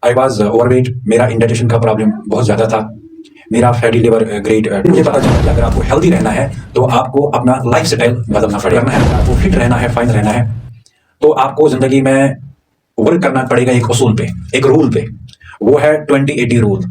I was overweight, मेरा indigestion का problem बहुत ज़्यादा था, मेरा फैटी लिवर ग्रेड। मुझे पता चला कि अगर आपको हेल्दी रहना है तो आपको अपना लाइफ स्टाइल बदलना पड़ेगा। अगर आपको फिट रहना है, फाइन रहना है, तो आपको ज़िंदगी में वर्क करना पड़ेगा एक उसूल पे, एक रूल पे। वो है 20-80 रूल।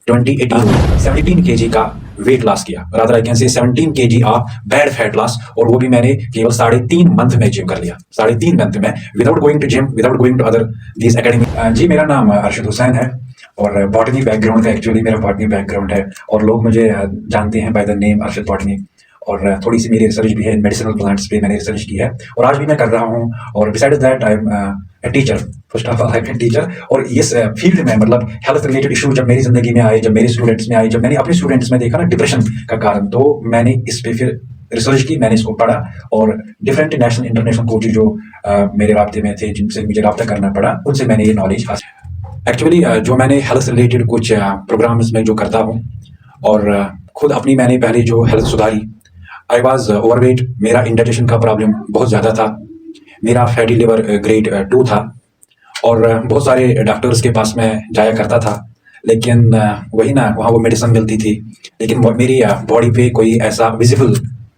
20-80 रूल 17 केजी का वेट लॉस किया, rather I can say 17 KG of bad fat loss, और वो भी मैंने केवल 3.5 मंथ में अचीव कर लिया। 3.5 मंथ में, without going to gym, without going to other this academy. जी, मेरा नाम अरशद हुसैन है और बॉटनी बैकग्राउंड का, एक्चुअली मेरा बॉटनी बैकग्राउंड है और लोग मुझे जानते हैं by the name Arshad botany. और थोड़ी सी मेरी रिसर्च भी है इन मेडिसिनल प्लांट्स पे, मैंने रिसर्च की है और आज भी मैं कर रहा हूँ। और beside that I am a teacher, first of all I am teacher. और इस फील्ड में मतलब हेल्थ रिलेटेड इशू जब मेरी जिंदगी में आए, जब मेरे स्टूडेंट्स में आए, जब मैंने अपने स्टूडेंट्स में देखा ना डिप्रेशन का कारण, तो मैंने इस पे फिर रिसर्च की, मैंने इसको पढ़ा और डिफरेंट नेशनल इंटरनेशनल कोच जो मेरे राब्ते में थे, जिनसे मुझे रब्ता करना पड़ा, उनसे मैंने ये नॉलेज हासिल। एक्चुअली जो मैंने हेल्थ रिलेटेड कुछ प्रोग्राम्स में जो करता हूँ और खुद अपनी मैंने पहले जो हेल्थ सुधारी। आई वॉज ओवरवेट, मेरा इंडाइजेशन का प्रॉब्लम बहुत ज़्यादा था, मेरा फैटी लिवर ग्रेड 2 था और बहुत सारे डॉक्टर्स के पास मैं जाया करता था, लेकिन वही ना, वहाँ वो मेडिसिन मिलती थी, लेकिन मेरी बॉडी पे कोई ऐसा विजिबल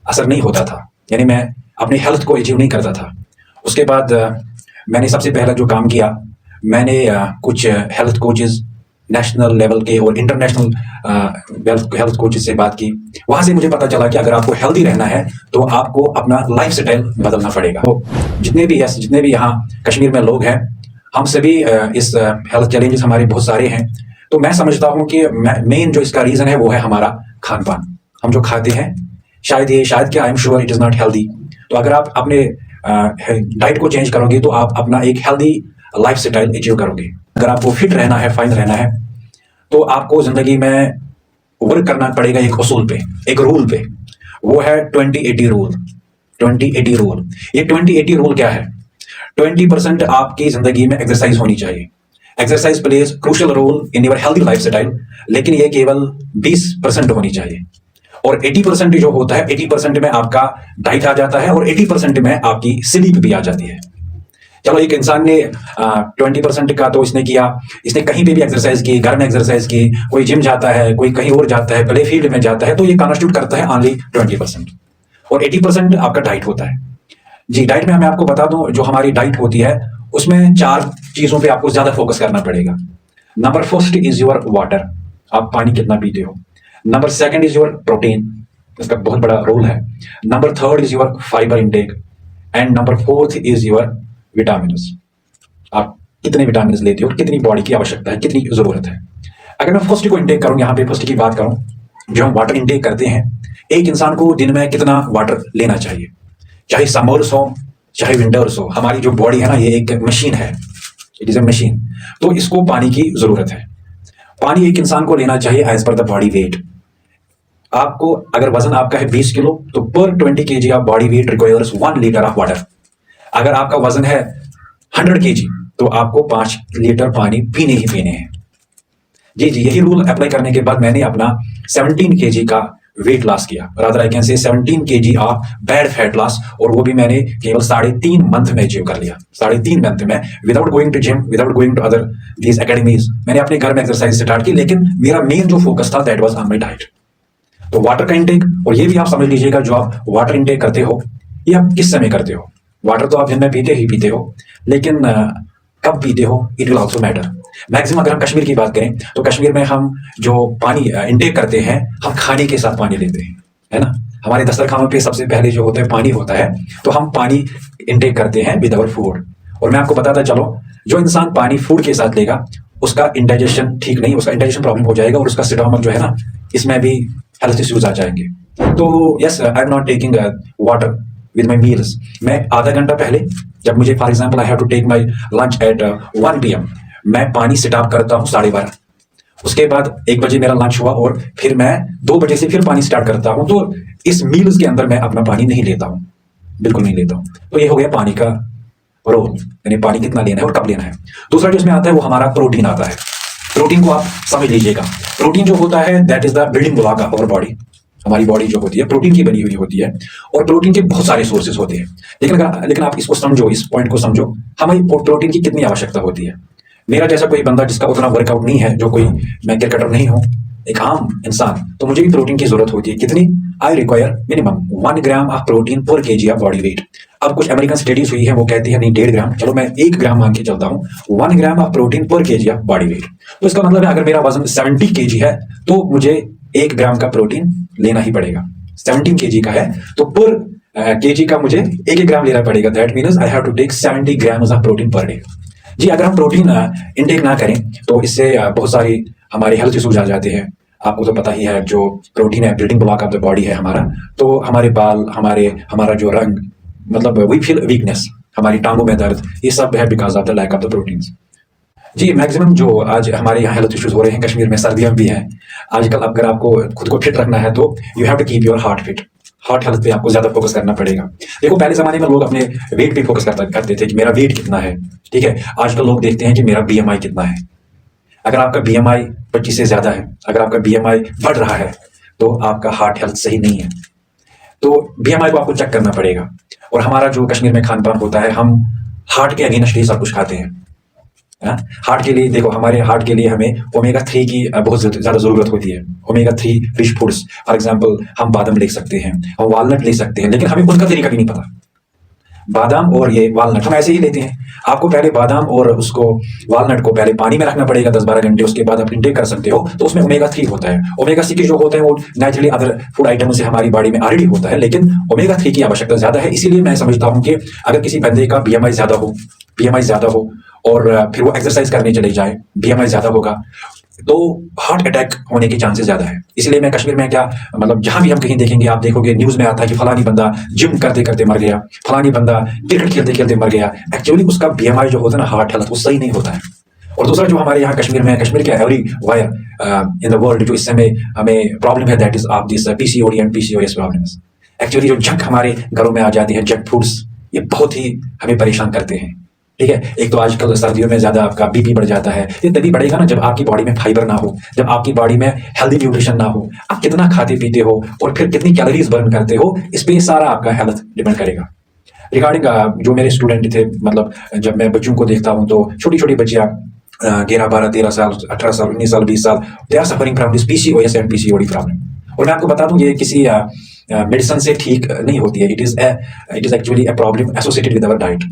असर नहीं होता था, यानी मैं अपनी हेल्थ को अचीव नहीं करता था। उसके बाद मैंने सबसे पहला जो काम किया, मैंने कुछ हेल्थ कोचेज़ नेशनल लेवल के और इंटरनेशनल हेल्थ कोचेज से बात की। वहां से मुझे पता चला कि अगर आपको हेल्दी रहना है तो आपको अपना लाइफ स्टाइल बदलना पड़ेगा। तो जितने भी यहाँ कश्मीर में लोग हैं, हम सभी इस हेल्थ चैलेंजेस हमारे बहुत सारे हैं। तो मैं समझता हूँ कि मेन जो इसका रीज़न है वो है हमारा खान पान। हम जो खाते हैं, शायद क्या, I am sure it is not healthy. तो अगर आप अपने डाइट को चेंज करोगे तो आप अपना एक हेल्दी लाइफ स्टाइल अचीव करोगे। अगर आपको फिट रहना है, फाइन रहना है, तो आपको जिंदगी में वर्क करना पड़ेगा एक उसूल पे, एक रूल पे। वो है 20-80 रूल। 20-80 रूल, ये 20-80 रूल क्या है? 20% आपकी जिंदगी में एक्सरसाइज होनी चाहिए। Exercise plays crucial role in your healthy lifestyle, लेकिन ये केवल 20% होनी चाहिए। और 80% जो होता है, 80% में आपका डाइट आ जाता है और 80% में आपकी स्लीप भी आ जाती है। चलो, एक इंसान ने 20% का तो इसने किया, इसने कहीं पे भी एक्सरसाइज की, घर में एक्सरसाइज की, कोई जिम जाता है, कोई कहीं और जाता है, प्ले फील्ड में जाता है, तो ये कॉन्स्टिट्यूट करता है ओनली 20%। और 80% आपका डाइट होता है। जी, डाइट में मैं आपको बता दूं, जो हमारी डाइट होती है उसमें 4 चीजों पे आपको ज्यादा फोकस करना पड़ेगा। Number first is your water, आप पानी कितना पीते हो। Number second is your protein, इसका बहुत बड़ा रोल है। Number third is your fibre intake and number fourth is your vitamins, आप कितने विटामिन्स लेते हो, कितनी बॉडी की आवश्यकता है, कितनी जरूरत है। अगर मैं फर्स्ट को इंटेक करूं, यहाँ पे फर्स्ट की बात करूं, जो हम वाटर इंटेक करते हैं, एक इंसान को दिन में कितना वाटर लेना चाहिए, चाहे समर्स हो चाहे विंटर्स हो। हमारी जो बॉडी है ना, ये एक मशीन है, इट इज ए मशीन, तो इसको पानी की जरूरत है। पानी एक इंसान को लेना चाहिए as per the body weight. आपको अगर वजन आपका है 20 किलो, तो पर 20 kg of body weight requires 1 litre of water. अगर आपका वजन है 100 kg, तो आपको 5 लीटर पानी पीने ही पीने हैं। जी, यही रूल अप्लाई करने के बाद मैंने अपना 17 kg का वेट लॉस किया, rather I can say 17 kg of bad fat loss, और वो भी मैंने केवल 3.5 मंथ में अचीव कर लिया। 3.5 मंथ में, without going to gym, without going to other these academies. मैंने अपने घर में एक्सरसाइज स्टार्ट की, लेकिन मेरा मेन जो फोकस था that was on my diet. तो वाटर का इंटेक, और ये भी आप समझ लीजिएगा, जो आप वाटर इंटेक करते हो, ये आप किस समय करते हो। वाटर तो आप दिन में पीते ही पीते हो, लेकिन कब पीते हो, it will also matter. Maximum अगर हम कश्मीर की बात करें, तो कश्मीर में हम जो पानी इंटेक करते हैं, हम खाने के साथ पानी लेते हैं, है ना। हमारे दस्तरखानों पे सबसे पहले जो होता है पानी होता है, तो हम पानी इंटेक करते हैं विद आवर फूड। और मैं आपको बताता चलो, जो इंसान पानी फूड के साथ लेगा, उसका इंडाइजेशन ठीक नहीं, उसका इंडाइजेशन प्रॉब्लम हो जाएगा और उसका स्टमक जो है ना, इसमें भी हेल्थ इश्यूज आ जाएंगे। तो yes, I am not taking water with my meals. मैं आधा घंटा पहले, जब मुझे for example I have to take my lunch at 1 PM, मैं पानी स्टॉप करता हूँ 12:30। उसके बाद 1 बजे मेरा लंच हुआ और फिर मैं 2 बजे से फिर पानी स्टार्ट करता हूँ। तो इस मील्स के अंदर मैं अपना पानी नहीं लेता हूँ, बिल्कुल नहीं लेता हूँ। तो ये हो गया पानी का रोल, यानी पानी कितना लेना है और कब लेना है। दूसरा जो इसमें आता है वो हमारा प्रोटीन आता है। प्रोटीन को आप समझ लीजिएगा, प्रोटीन जो होता है that is the building block of our body. हमारी बॉडी जो होती है प्रोटीन की बनी हुई होती है, और प्रोटीन के बहुत सारे सोर्सेज होते हैं। लेकिन आप इसको समझो, इस पॉइंट को समझो, हमारी प्रोटीन की कितनी आवश्यकता होती है। मेरा जैसा कोई बंदा जिसका उतना वर्कआउट नहीं है, जो कोई, मैं क्रिकेटर नहीं हूँ, एक आम इंसान, तो मुझे भी प्रोटीन की जरूरत होती है। कितनी? I require minimum 1 gram of protein पर केजी ऑफ बॉडी वेट। अब कुछ अमेरिकन स्टडीज हुई है, वो कहती है नहीं 1.5 ग्राम, चलो मैं 1 ग्राम मान के चलता हूँ, 1 ग्राम ऑफ प्रोटीन पर केजी ऑफ बॉडी वेट। तो इसका मतलब है अगर मेरा वजन 70 केजी है तो मुझे 1 ग्राम का प्रोटीन लेना ही पड़ेगा। 17 केजी का है तो पर केजी का मुझे 1 ग्राम लेना पड़ेगा। That means I have to take 70 grams of protein per day. जी, अगर हम प्रोटीन इनटेक ना करें तो इससे बहुत सारी हमारे हेल्थ इशूज आ जाते हैं। आपको तो पता ही है, जो प्रोटीन है building block of the body है हमारा, तो हमारे बाल, हमारा जो रंग, मतलब वी फील वीकनेस, हमारी टांगों में दर्द, ये सब है because of the lack of the proteins. जी, मैक्सिमम जो आज हमारे यहाँ हेल्थ इश्यूज हो रहे हैं, कश्मीर में सर्दियां भी हैं आजकल। अगर आपको खुद को फिट रखना है तो you have to keep your heart fit. Heart health पे आपको ज्यादा फोकस करना पड़ेगा। देखो, पहले जमाने में लोग अपने वेट पे फोकस करते थे कि मेरा वेट कितना है, ठीक है। आजकल लोग देखते हैं कि मेरा बीएमआई कितना है। अगर आपका बीएमआई 25 से ज्यादा है, अगर आपका बीएमआई बढ़ रहा है तो आपका हार्ट हेल्थ सही नहीं है। तो बीएमआई को आपको चेक करना पड़ेगा। और हमारा जो कश्मीर में खान पान होता है, हम हार्ट के अगेंस्ट ही सब कुछ खाते हैं। हार्ट के लिए देखो, हमारे हार्ट के लिए हमें ओमेगा 3 की बहुत ज्यादा जरूरत होती है। Omega 3 fish foods, for example हम बादाम ले सकते हैं, हम वालनट ले सकते हैं, लेकिन हमें उनका तरीका भी नहीं पता। बादाम और ये वालनट हम ऐसे ही लेते हैं। आपको पहले बादाम और उसको, वालनट को पहले पानी में रखना पड़ेगा 10-12 घंटे, उसके बाद आप इंटेक कर सकते हो। तो उसमें ओमेगा 3 होता है। ओमेगा 6 जो होते हैं वो नेचुरली अदर फूड आइटम से हमारी बॉडी में ऑलरेडी होता है, लेकिन ओमेगा 3 की आवश्यकता ज्यादा है। इसीलिए मैं समझता हूँ कि अगर किसी बंदे का बीएमआई ज्यादा हो और फिर वो एक्सरसाइज करने चले जाए, बीएमआई ज्यादा होगा तो हार्ट अटैक होने के चांसेस ज्यादा है। इसलिए मैं कश्मीर में क्या, मतलब जहां भी हम कहीं देखेंगे, आप देखोगे न्यूज में आता है कि फलानी बंदा जिम करते करते मर गया, फलानी बंदा क्रिकेट खेलते खेलते मर गया। एक्चुअली उसका बीएमआई जो होता है ना, हार्ट हेल्थ, वो सही नहीं होता है। और दूसरा जो हमारे यहाँ कश्मीर में, कश्मीर के every wire in the world जो इस समय हमें प्रॉब्लम है, that is of this PCOD and PCOS problems. Actually जो जंक हमारे घरों में आ जाती है, जंक फूड्स, ये बहुत ही हमें परेशान करते हैं, ठीक है। एक तो आजकल सर्दियों में ज्यादा आपका बीपी बढ़ जाता है। ये तभी बढ़ेगा ना जब आपकी बॉडी में फाइबर ना हो, जब आपकी बॉडी में हेल्दी न्यूट्रिशन ना हो। आप कितना खाते पीते हो और फिर कितनी कैलोरीज बर्न करते हो, इस पे सारा आपका हेल्थ डिपेंड करेगा। रिगार्डिंग जो मेरे स्टूडेंट थे, मतलब जब मैं बच्चों को देखता हूँ तो छोटी छोटी बच्चियां 11, 12, 13 साल, 18 साल, 19 साल, 20 साल, they are suffering from this PCOS and PCOD problem. और मैं आपको बता दूं, ये किसी मेडिसिन से ठीक नहीं होती है। It is actually a problem associated with our diet.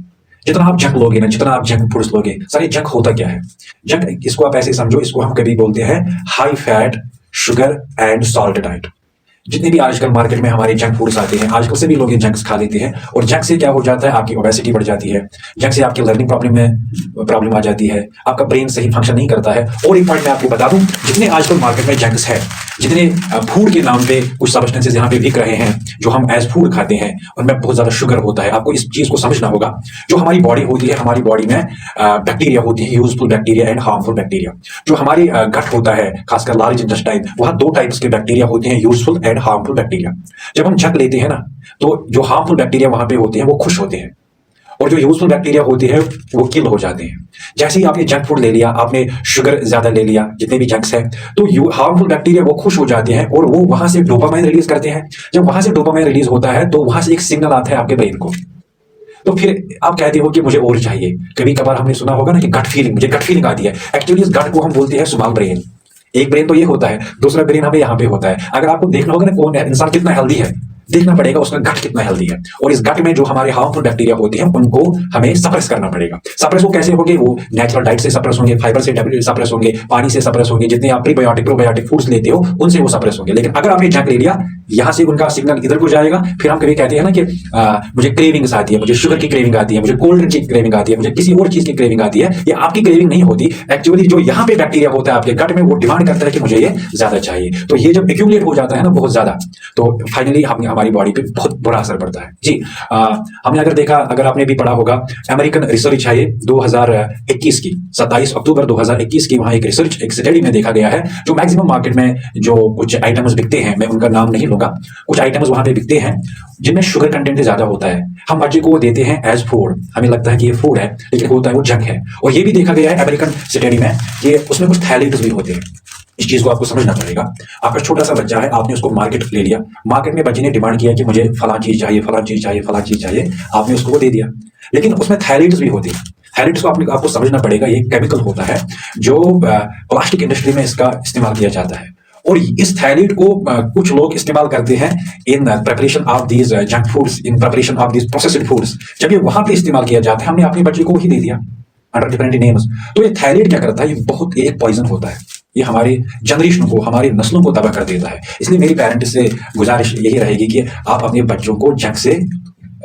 जितना आप जंक लोगे ना, जितना आप जंक फूड्स लोगे, सर ये जंक होता क्या है? जंक, इसको आप ऐसे समझो, इसको हम कभी बोलते हैं high fat, sugar and salt diet. जितने भी आजकल मार्केट में हमारे जंक फूड्स आते हैं, आजकल सभी लोग ये जंक्स खा लेते हैं। और जंक से क्या हो जाता है, आपकी ओबेसिटी बढ़ जाती है, जंक से आपकी लर्निंग प्रॉब्लम आ जाती है, आपका ब्रेन सही फंक्शन नहीं करता है। और एक पॉइंट मैं आपको बता दूं, जितने आजकल मार्केट में जंक्स है, जितने फूड के नाम पे कुछ सब्सटेंसेस यहाँ पे बिक रहे हैं जो हम एज फूड खाते हैं, उनमें बहुत ज्यादा शुगर होता है। आपको इस चीज को समझना होगा। जो हमारी बॉडी होती है, हमारी बॉडी में बैक्टीरिया होती है, useful bacteria and harmful bacteria. जो हमारी गट होता है, खासकर लार्ज इंटेस्टाइन, वहां 2 टाइप्स के बैक्टीरिया होते हैं, यूजफुल एंड हार्मफुल बैक्टीरिया। जब हम जंक लेते हैं ना, तो जो हार्मफुल बैक्टीरिया वहां पे होते हैं वो खुश होते हैं, और जो यूजफुल बैक्टीरिया होते हैं वो किल हो जाते हैं। जैसे ही आपने जंक फूड ले लिया, आपने शुगर ज्यादा ले लिया, जितने भी जंक्स हैं, तो हार्मफुल बैक्टीरिया वो खुश हो जाते हैं और वो वहां से डोपामाइन रिलीज करते हैं। जब वहां से डोपामाइन रिलीज होता है तो वहां से एक सिग्नल आता है आपके ब्रेन को। तो फिर आप कहते हो कि मुझे और चाहिए। कभी कभार हमने सुना होगा ना कि गट फीलिंग, मुझे गट फीलिंग आती है। एक्चुअली इस गट को हम बोलते हैं स्मॉल ब्रेन। एक ब्रेन तो ये होता है, दूसरा ब्रेन हमें यहाँ पे होता है। अगर आपको देखना होगा ना कौन इंसान कितना हेल्दी है, देखना पड़ेगा उसका गट कितना हेल्दी है। और इस गट में जो हमारे हार्मफुल बैक्टीरिया होते हैं उनको हमें सप्रेस करना पड़ेगा। सप्रेस वो कैसे होंगे? वो नेचुरल डाइट से सप्रेस होंगे, फाइबर से सप्रेस होंगे, पानी से सप्रेस होंगे, जितने आप प्रीबायोटिक प्रोबायोटिक फूड्स लेते हो उनसे वो सप्रेस होंगे। लेकिन अगर आपने जंक ले लिया, यहां से उनका सिग्नल इधर को जाएगा। फिर हम कभी कहते हैं ना कि मुझे क्रेविंग्स आती है, मुझे शुगर की क्रेविंग आती है, मुझे कोल्ड ड्रिंक की क्रेविंग आती है, मुझे किसी और चीज की क्रेविंग आती है। ये आपकी क्रेविंग नहीं होती। एक्चुअली जो यहाँ पे बैक्टीरिया होता है आपके गट में, वो डिमांड करता है कि मुझे ये ज्यादा चाहिए। तो ये जब एक्यूमुलेट हो जाता है ना बहुत ज्यादा, तो फाइनली हमारी बॉडी पे बहुत बुरा असर पड़ता है। जी, हमने अगर देखा, अगर आपने भी पढ़ा होगा, अमेरिकन रिसर्च है ये 2021 की, 27 अक्टूबर 2021 की, वहां एक रिसर्च, एक स्टडी में देखा गया है, जो मैक्सिमम मार्केट में जो कुछ आइटम्स बिकते हैं, मैं उनका नाम नहीं लूंगा, कुछ आइटम्स वहां पे बिकते हैं जिनमें शुगर कंटेंट ज्यादा होता है। हम बच्चे को वो देते हैं एज फूड, हमें लगता है कि ये फूड है, लेकिन होता है वो जंक है। और ये भी देखा गया है अमेरिकन स्टडी में कि उसमें कुछ थैलेट्स भी होते हैं। इस चीज को आपको समझना पड़ेगा। आपका छोटा सा बच्चा है, आपने उसको मार्केट ले लिया, मार्केट में बच्चे ने डिमांड किया कि मुझे फला चीज चाहिए, फला चीज चाहिए, फला चीज चाहिए, आपने उसको वो दे दिया, लेकिन उसमें थैलेट्स भी होते हैं। थायराइड को आपको समझना पड़ेगा, ये केमिकल होता है जो प्लास्टिक इंडस्ट्री में इसका इस्तेमाल किया जाता है। और इस थायराइड को कुछ लोग इस्तेमाल करते हैं in preparation of these junk foods, in preparation of these processed foods. जब ये वहां पे इस्तेमाल किया जाता है, हमने अपने बच्चे को ही दे दिया अंडर डिफरेंट नेम्स। तो ये थायराइड क्या करता है, ये बहुत एक पॉइजन होता है, ये हमारे जनरेशन को, हमारी नस्लों को तबाह कर देता है। इसलिए मेरी पेरेंट्स से गुजारिश यही रहेगी कि आप अपने बच्चों को जंक से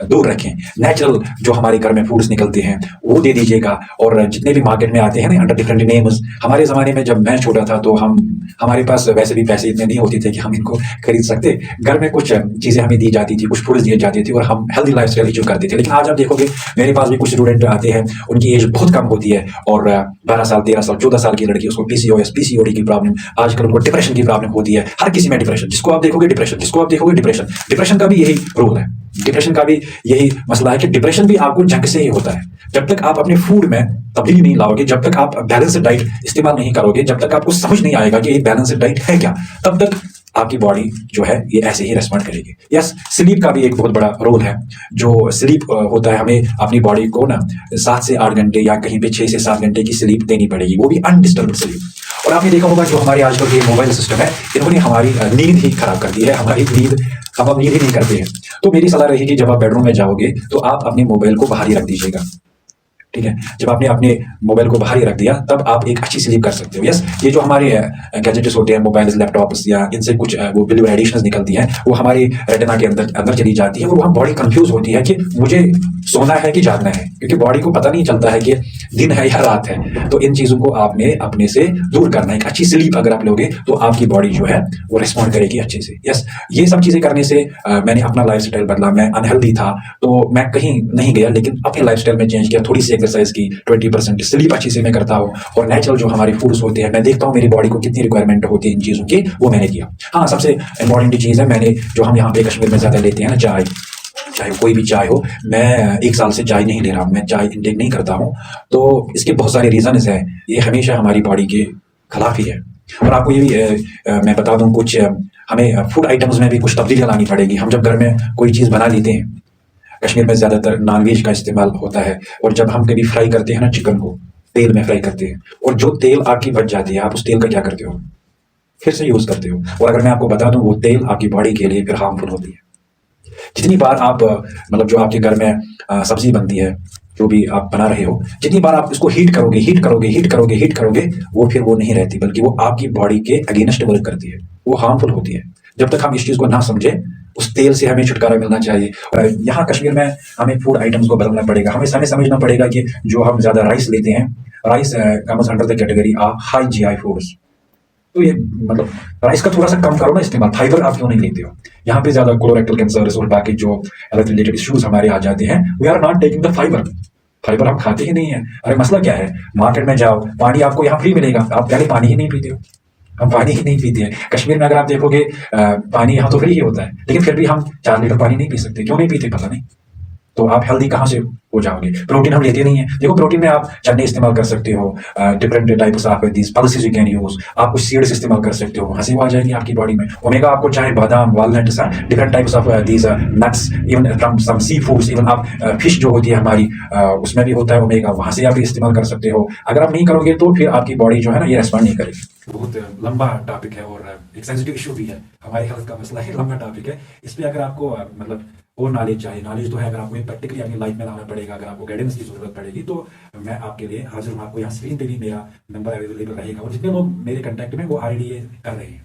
दूर रखें। नेचुरल जो हमारे घर में फूड्स निकलते हैं वो दे दीजिएगा। और जितने भी मार्केट में आते हैं ना अंडर डिफरेंट नेम्स, हमारे ज़माने में जब मैं छोटा था तो हमारे पास वैसे भी पैसे इतने नहीं होते थे कि हम इनको खरीद सकते। घर में कुछ चीज़ें हमें दी जाती थी, कुछ फूड्स दिए जाते थे और हम हेल्दी लाइफ स्टाइल चूज करते थे। लेकिन आज आप देखोगे मेरे पास भी कुछ स्टूडेंट आते हैं, उनकी एज बहुत कम होती है और 12 साल 13 साल 14 साल की लड़की, उसको पीसीओएस पीसीओडी की प्रॉब्लम, आजकल उनको डिप्रेशन की प्रॉब्लम होती है। हर किसी में डिप्रेशन, जिसको आप देखोगे डिप्रेशन, जिसको आप देखोगे डिप्रेशन। डिप्रेशन का भी यही रोल है, डिप्रेशन का भी यही मसला है कि डिप्रेशन भी आपको जंक से ही होता है। जब तक आप अपने फूड में तब्दीली नहीं लाओगे, जब तक आप बैलेंस्ड डाइट इस्तेमाल नहीं करोगे, जब तक आपको समझ नहीं आएगा कि ये बैलेंस्ड डाइट है क्या, तब तक आपकी बॉडी जो है ये ऐसे ही रेस्पॉन्ड करेगी। यस, स्लीप का भी एक बहुत बड़ा रोल है। जो स्लीप होता है, हमें अपनी बॉडी को ना 7 से 8 घंटे या कहीं पे 6 से 7 घंटे की स्लीप देनी पड़ेगी, वो भी अनडिस्टर्ब्ड स्लीप। और आपने देखा होगा जो हमारे आजकल के मोबाइल सिस्टम है, इन्होंने हमारी नींद ही खराब कर दी है। हमारी नींद, हम अब नींद ही नहीं करते हैं। तो मेरी सलाह रहेगी जब आप बेडरूम में जाओगे तो आप अपने मोबाइल को बाहर ही रख दीजिएगा, ठीक है। जब आपने अपने मोबाइल को बाहर ही रख दिया तब आप एक अच्छी स्लीप कर सकते हो। यस, ये जो हमारे गैजेट्स होते हैं, मोबाइल्स, लैपटॉप्स या इनसे कुछ वो ब्लू रेडिएशंस निकलती हैं, वो हमारी रेटिना के अंदर चली जाती है और वहाँ बॉडी कंफ्यूज होती है कि मुझे सोना है कि जागना है, क्योंकि बॉडी को पता नहीं चलता है कि दिन है या रात है। तो इन चीज़ों को आपने अपने से दूर करना है। एक अच्छी स्लीप अगर आप लोगे तो आपकी बॉडी जो है वो रिस्पॉन्ड करेगी अच्छे से। यस, ये सब चीज़ें करने से मैंने अपना लाइफ स्टाइल बदला। मैं अनहेल्दी था तो मैं कहीं नहीं गया, लेकिन अपने लाइफ स्टाइल में चेंज किया। थोड़ी सी एक्सरसाइज की, 20% स्लीप अच्छी से मैं करता हूँ और नेचुरल जो हमारे फूड्स होते हैं, मैं देखता हूँ मेरी बॉडी को कितनी रिक्वायरमेंट होती है इन चीज़ों की, वो मैंने किया। हाँ, सबसे इंपॉर्टेंट चीज़ है, मैंने जो हम यहाँ पे कश्मीर में ज़्यादा लेते हैं ना, चाय, चाहे कोई भी चाय हो, मैं 1 साल से चाय नहीं ले रहा हूँ, मैं चाय इंटेक नहीं करता हूँ। तो इसके बहुत सारे रीजंस हैं, ये हमेशा हमारी बॉडी के खिलाफ ही है। और आपको ये भी मैं बता दूँ, कुछ हमें फूड आइटम्स में भी कुछ तब्दीलियाँ लानी पड़ेगी। हम जब घर में कोई चीज़ बना लेते हैं, कश्मीर में ज़्यादातर नॉनवेज का इस्तेमाल होता है, और जब हम कभी फ्राई करते हैं ना चिकन को, तेल में फ्राई करते हैं, और जो तेल आपकी बच जाती है, आप उस तेल का क्या करते हो, फिर से यूज़ करते हो। और अगर मैं आपको बता दूं, वो तेल आपकी बॉडी के लिए फिर हार्मफुल होती है। जितनी बार आप मतलब जो आपके घर में सब्जी बनती है, जो भी आप बना रहे हो, जितनी बार आप इसको हीट करोगे, हीट करोगे, हीट करोगे, हीट करोगे, वो फिर वो नहीं रहती, बल्कि वो आपकी बॉडी के अगेंस्ट वर्क करती है, वो हार्मफुल होती है। जब तक हम इस चीज़ को ना समझे, उस तेल से हमें छुटकारा मिलना चाहिए। और यहाँ कश्मीर में हमें फूड आइटम्स को बदलना पड़ेगा। हमें समझना पड़ेगा कि जो हम ज़्यादा राइस लेते हैं, rice comes under the category of high GI foods. तो ये मतलब राइस का थोड़ा सा कम करो ना इस्तेमाल। फाइबर आप क्यों नहीं लेते हो? यहाँ पे ज्यादा कोलोरेक्टल कैंसर और बाकी जो हेल्थ रिलेटेड इश्यूज हमारे आ जाते हैं। We are not taking the fibre. Fibre हम खाते ही नहीं है। अरे मसला क्या है? मार्केट में जाओ, पानी आपको यहाँ फ्री मिलेगा, आप पहले पानी ही नहीं पीते हो। हम पानी ही नहीं पीते हैं। कश्मीर में अगर आप देखोगे पानी यहाँ तो फ्री ही होता है, लेकिन फिर भी हम 4 लीटर पानी नहीं पी सकते। क्यों नहीं पीते पता नहीं। तो आप हेल्दी कहाँ से हो जाओगे? प्रोटीन हम लेते नहीं है। देखो, प्रोटीन में आप चने इस्तेमाल कर सकते हो, different types of these pulses you can use. आप कुछ सीड्स इस्तेमाल कर सकते हो, वहाँ से वो आ जाएगी आपकी बॉडी में। ओमेगा आपको चाहे बादाम, walnuts, different types of these nuts, even from some sea foods, even आप फिश जो होती है हमारी, उसमें भी होता है ओमेगा, वहाँ से आप इस्तेमाल कर सकते हो। अगर आप नहीं करोगे तो फिर आपकी बॉडी जो है ना, ये रेस्पॉन्ड नहीं करेगी। बहुत लंबा टॉपिक है और एक सेंसिटिव इशू भी है। हमारी हेल्थ का मसला है, लंबा टॉपिक है। इस पर अगर आपको मतलब और नॉलेज चाहिए, नॉलेज तो है, अगर आपको प्रैक्टिकली अपनी लाइफ में लाना पड़ेगा, अगर आपको गाइडेंस की जरूरत पड़ेगी, तो मैं आपके लिए हाजिर हूँ। आपको यहाँ स्क्रीन पे भी मेरा नंबर अवेलेबल रहेगा, और जितने लोग मेरे कांटेक्ट में वो ऑलरेडी ये कर रहे हैं।